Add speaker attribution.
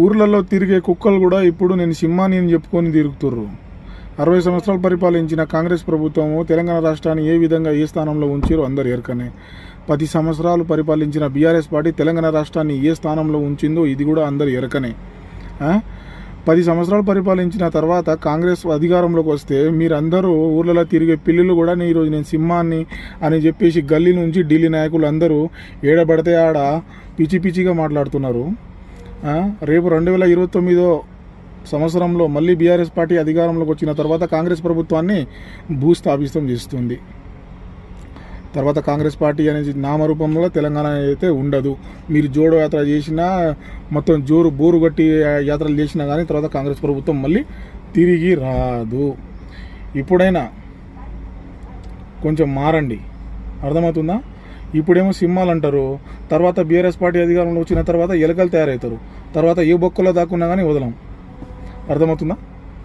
Speaker 1: ఊర్లలో తిరిగే కుక్కలు కూడా ఇప్పుడు నేను సింహాని అని చెప్పుకొని తిరుగుతుర్రు. 60 సంవత్సరాలు పరిపాలించిన కాంగ్రెస్ ప్రభుత్వము తెలంగాణ రాష్ట్రాన్ని ఏ విధంగా ఏ స్థానంలో ఉంచారో అందరు ఎరకనే. 10 సంవత్సరాలు పరిపాలించిన బీఆర్ఎస్ పార్టీ తెలంగాణ రాష్ట్రాన్ని ఏ స్థానంలో ఉంచిందో ఇది కూడా అందరు ఎరకనే. 10 సంవత్సరాలు పరిపాలించిన తర్వాత కాంగ్రెస్ అధికారంలోకి వస్తే మీరందరూ ఊర్లలో తిరిగే పిల్లలు కూడా ఈరోజు నేను సింహాన్ని అని చెప్పేసి గల్లీ నుంచి ఢిల్లీ నాయకులు అందరూ ఏడబడితే ఆడ పిచ్చి పిచ్చిగా మాట్లాడుతున్నారు. రేపు 2029 సంవత్సరంలో మళ్ళీ బీఆర్ఎస్ పార్టీ అధికారంలోకి వచ్చిన తర్వాత కాంగ్రెస్ ప్రభుత్వాన్ని భూస్థాపితం చేస్తుంది. తర్వాత కాంగ్రెస్ పార్టీ అనేది నామరూపంలో తెలంగాణ అయితే ఉండదు. మీరు జోడో యాత్ర చేసినా మొత్తం బోరు గట్టి యాత్రలు చేసినా కానీ తర్వాత కాంగ్రెస్ ప్రభుత్వం మళ్ళీ తిరిగి రాదు. ఇప్పుడైనా కొంచెం మారండి, అర్థమవుతుందా? ఇప్పుడేమో సింహాలు అంటారు, తర్వాత బీఆర్ఎస్ పార్టీ అధికారంలో వచ్చిన తర్వాత ఎలకలు తయారవుతారు, తర్వాత ఏ బొక్కలో దాక్కున్నా కానీ వదలం. అర్థమవుతుందా?